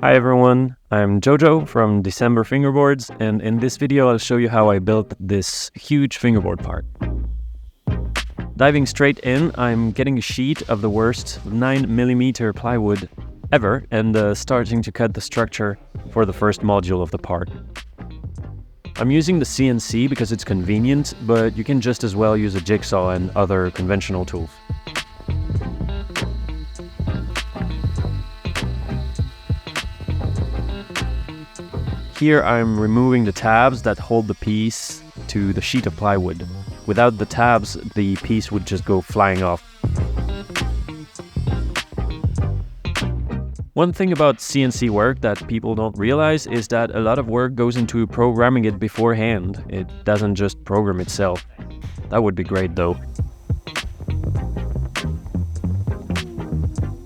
Hi everyone, I'm Jojo from December Fingerboards, and in this video I'll show you how I built this huge fingerboard part. Diving straight in, I'm getting a sheet of the worst 9mm plywood ever and starting to cut the structure for the first module of the part. I'm using the CNC because it's convenient, but you can just as well use a jigsaw and other conventional tools. Here I'm removing the tabs that hold the piece to the sheet of plywood. Without the tabs, the piece would just go flying off. One thing about CNC work that people don't realize is that a lot of work goes into programming it beforehand. It doesn't just program itself. That would be great though.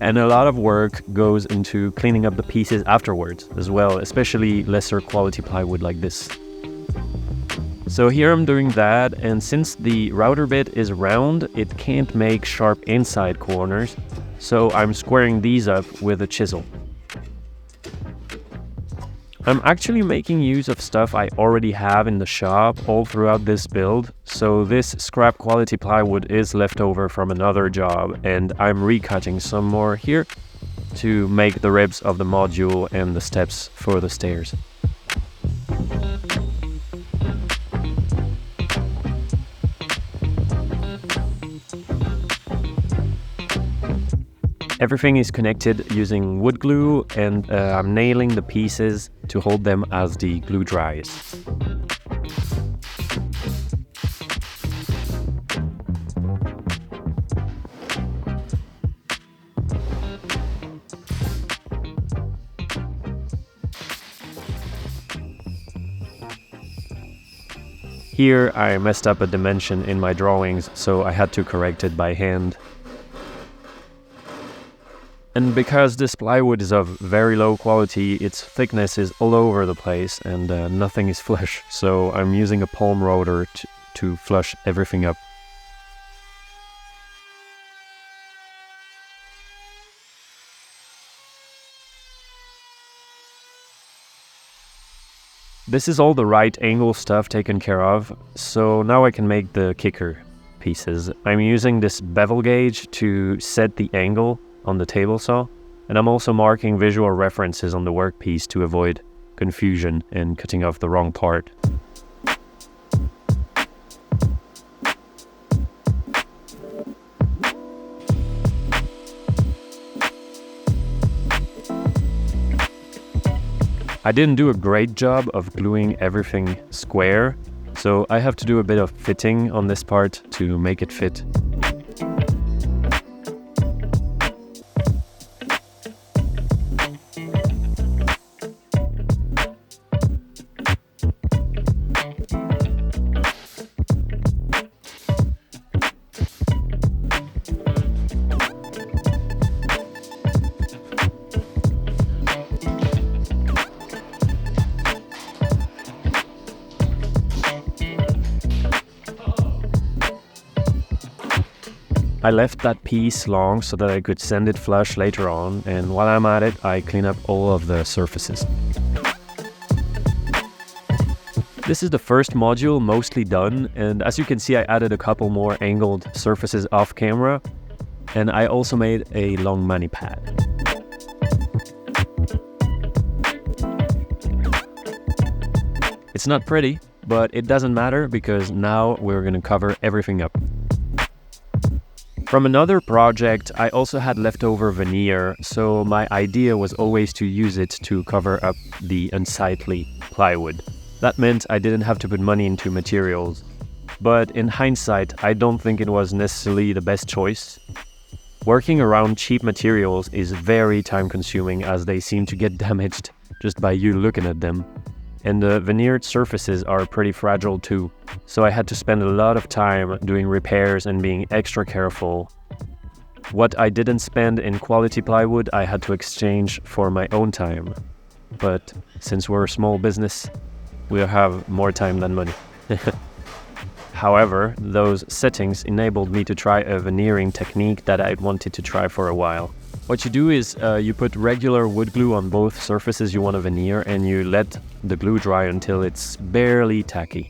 And a lot of work goes into cleaning up the pieces afterwards as well, especially lesser quality plywood like this. So here I'm doing that, and since the router bit is round, it can't make sharp inside corners, so I'm squaring these up with a chisel. I'm actually making use of stuff I already have in the shop all throughout this build, so this scrap quality plywood is left over from another job, and I'm recutting some more here to make the ribs of the module and the steps for the stairs. Everything is connected using wood glue, and I'm nailing the pieces to hold them as the glue dries. Here I messed up a dimension in my drawings, so I had to correct it by hand. And because this plywood is of very low quality, its thickness is all over the place and nothing is flush, so I'm using a palm rotor to flush everything up. This is all the right angle stuff taken care of, so now I can make the kicker pieces. I'm using this bevel gauge to set the angle on the table saw, and I'm also marking visual references on the workpiece to avoid confusion and cutting off the wrong part. I didn't do a great job of gluing everything square, so I have to do a bit of fitting on this part to make it fit. I left that piece long so that I could sand it flush later on, and while I'm at it, I clean up all of the surfaces. This is the first module mostly done, and as you can see I added a couple more angled surfaces off camera, and I also made a long mani pad. It's not pretty, but it doesn't matter because now we're going to cover everything up. From another project, I also had leftover veneer, so my idea was always to use it to cover up the unsightly plywood. That meant I didn't have to put money into materials. But in hindsight, I don't think it was necessarily the best choice. Working around cheap materials is very time-consuming as they seem to get damaged just by you looking at them. And the veneered surfaces are pretty fragile too, so I had to spend a lot of time doing repairs and being extra careful. What I didn't spend in quality plywood, I had to exchange for my own time. But since we're a small business, we have more time than money. However, those settings enabled me to try a veneering technique that I'd wanted to try for a while. What you do is you put regular wood glue on both surfaces you want to veneer, and you let the glue dry until it's barely tacky.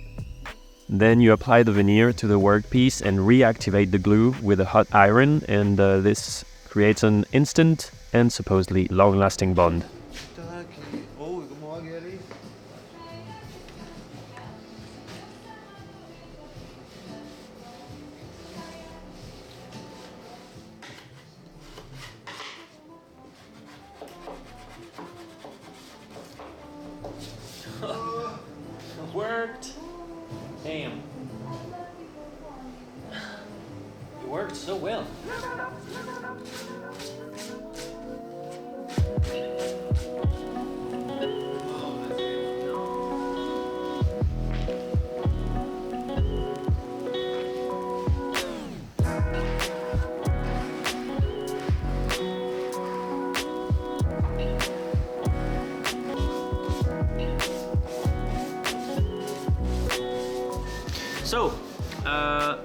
Then you apply the veneer to the workpiece and reactivate the glue with a hot iron, and this creates an instant and supposedly long-lasting bond. Worked. Damn. It worked so well. So,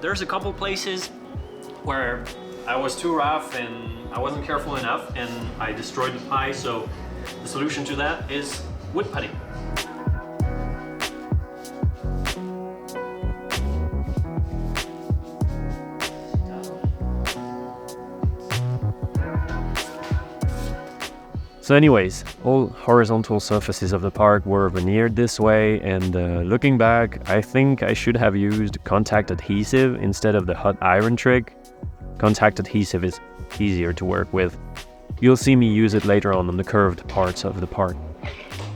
there's a couple places where I was too rough and I wasn't careful enough and I destroyed the pie, so the solution to that is wood putty. So anyways, all horizontal surfaces of the part were veneered this way, and looking back, I think I should have used contact adhesive instead of the hot iron trick. Contact adhesive is easier to work with. You'll see me use it later on the curved parts of the part.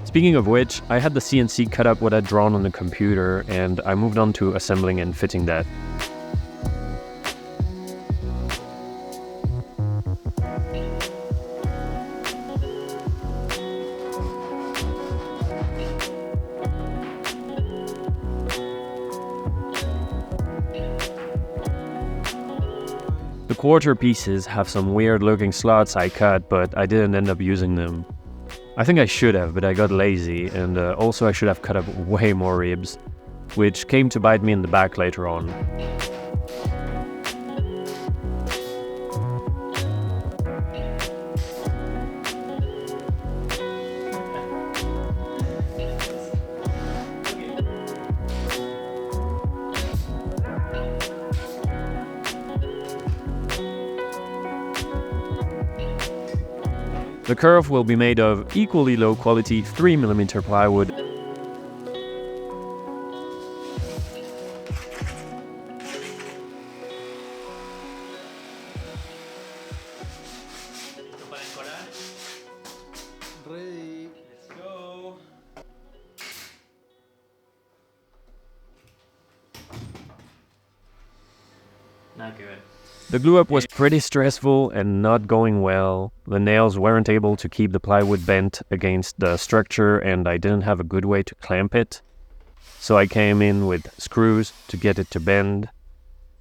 Speaking of which, I had the CNC cut up what I'd drawn on the computer, and I moved on to assembling and fitting that. The quarter pieces have some weird looking slots I cut, but I didn't end up using them. I think I should have, but I got lazy, and also I should have cut up way more ribs, which came to bite me in the back later on. The curve will be made of equally low quality 3mm plywood. Ready. Let's go. Not good. The glue up was pretty stressful and not going well. The nails weren't able to keep the plywood bent against the structure, and I didn't have a good way to clamp it. So I came in with screws to get it to bend.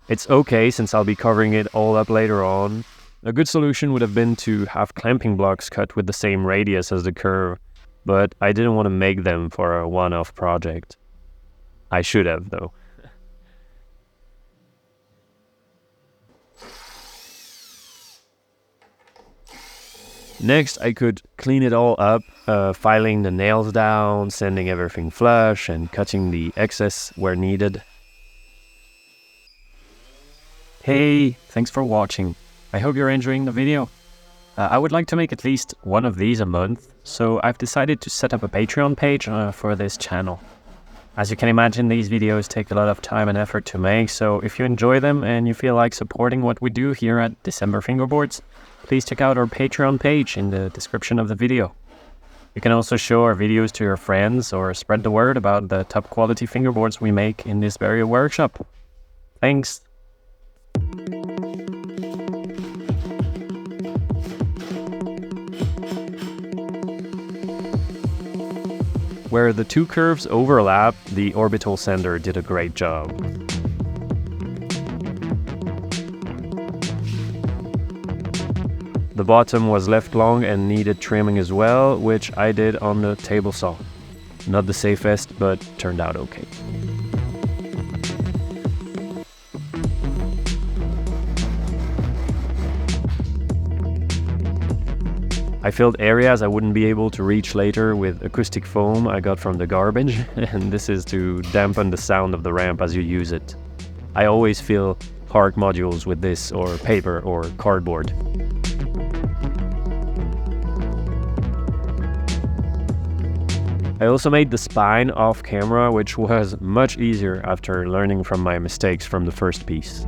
It's okay since I'll be covering it all up later on. A good solution would have been to have clamping blocks cut with the same radius as the curve, but I didn't want to make them for a one-off project. I should have, though. Next, I could clean it all up, filing the nails down, sanding everything flush, and cutting the excess where needed. Hey, thanks for watching. I hope you're enjoying the video. I would like to make at least one of these a month, so I've decided to set up a Patreon page for this channel. As you can imagine, these videos take a lot of time and effort to make, so if you enjoy them and you feel like supporting what we do here at December Fingerboards, please check out our Patreon page in the description of the video. You can also show our videos to your friends or spread the word about the top quality fingerboards we make in this very workshop. Thanks! Where the two curves overlap, the orbital sander did a great job. The bottom was left long and needed trimming as well, which I did on the table saw. Not the safest, but turned out okay. I filled areas I wouldn't be able to reach later with acoustic foam I got from the garbage, and this is to dampen the sound of the ramp as you use it. I always fill park modules with this, or paper, or cardboard. I also made the spine off camera, which was much easier after learning from my mistakes from the first piece.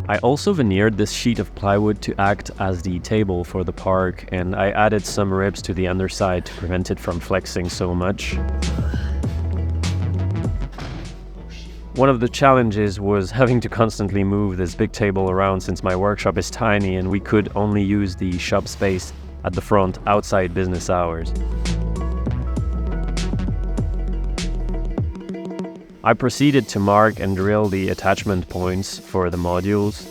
I also veneered this sheet of plywood to act as the table for the park, and I added some ribs to the underside to prevent it from flexing so much. One of the challenges was having to constantly move this big table around since my workshop is tiny and we could only use the shop space at the front outside business hours. I proceeded to mark and drill the attachment points for the modules.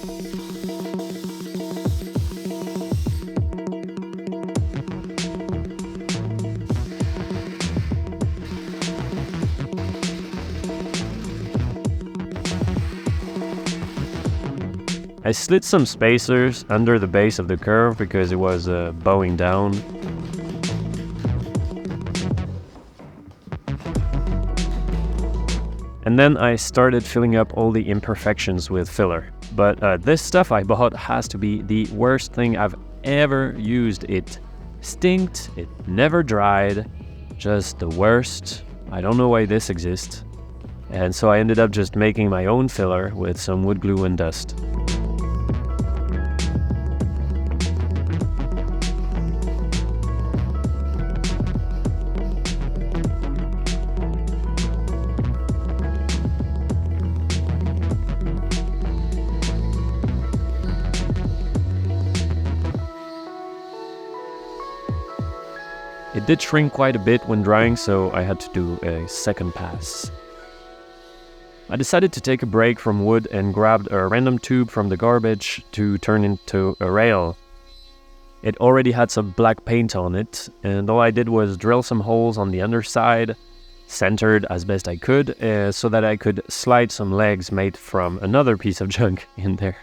I slid some spacers under the base of the curve because it was bowing down. And then I started filling up all the imperfections with filler. But this stuff I bought has to be the worst thing I've ever used. It stinked, it never dried, just the worst. I don't know why this exists. And so I ended up just making my own filler with some wood glue and dust. It did shrink quite a bit when drying, so I had to do a second pass. I decided to take a break from wood and grabbed a random tube from the garbage to turn into a rail. It already had some black paint on it, and all I did was drill some holes on the underside, centered as best I could, so that I could slide some legs made from another piece of junk in there.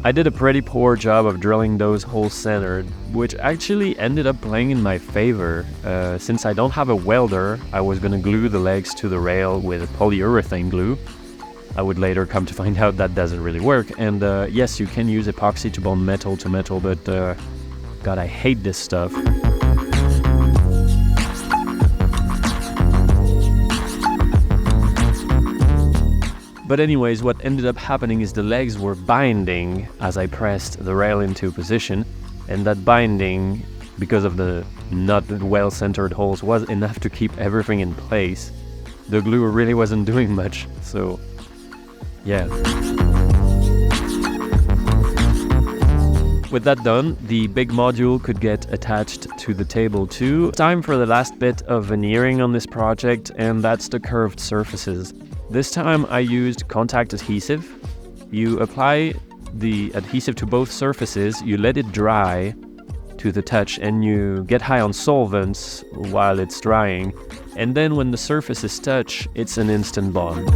I did a pretty poor job of drilling those holes centered, which actually ended up playing in my favor. Since I don't have a welder, I was gonna glue the legs to the rail with polyurethane glue. I would later come to find out that doesn't really work, and yes, you can use epoxy to bond metal to metal, but God, I hate this stuff. But anyways, what ended up happening is the legs were binding as I pressed the rail into position, and that binding, because of the not well-centered holes, was enough to keep everything in place. The glue really wasn't doing much, so yeah. With that done, the big module could get attached to the table too. Time for the last bit of veneering on this project, and that's the curved surfaces. This time I used contact adhesive. You apply the adhesive to both surfaces, you let it dry to the touch, and you get high on solvents while it's drying. And then when the surfaces touch, it's an instant bond.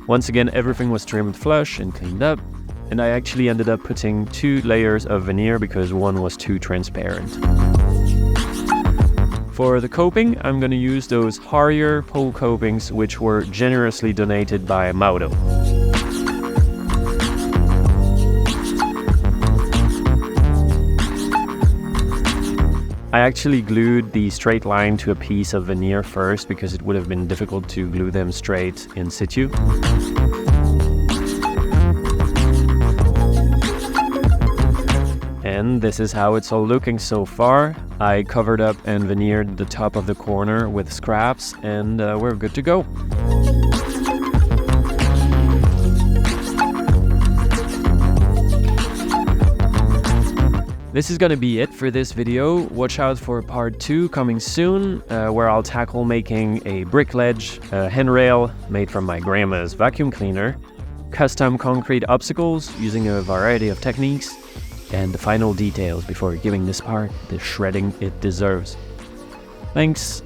Once again, everything was trimmed flush and cleaned up, and I actually ended up putting 2 layers of veneer because one was too transparent. For the coping, I'm going to use those Harrier pole copings, which were generously donated by Mauro. I actually glued the straight line to a piece of veneer first because it would have been difficult to glue them straight in situ. And this is how it's all looking so far. I covered up and veneered the top of the corner with scraps, and we're good to go. This is gonna be it for this video. Watch out for part 2 coming soon, where I'll tackle making a brick ledge, a handrail made from my grandma's vacuum cleaner, custom concrete obstacles using a variety of techniques, and the final details before giving this part the shredding it deserves. Thanks!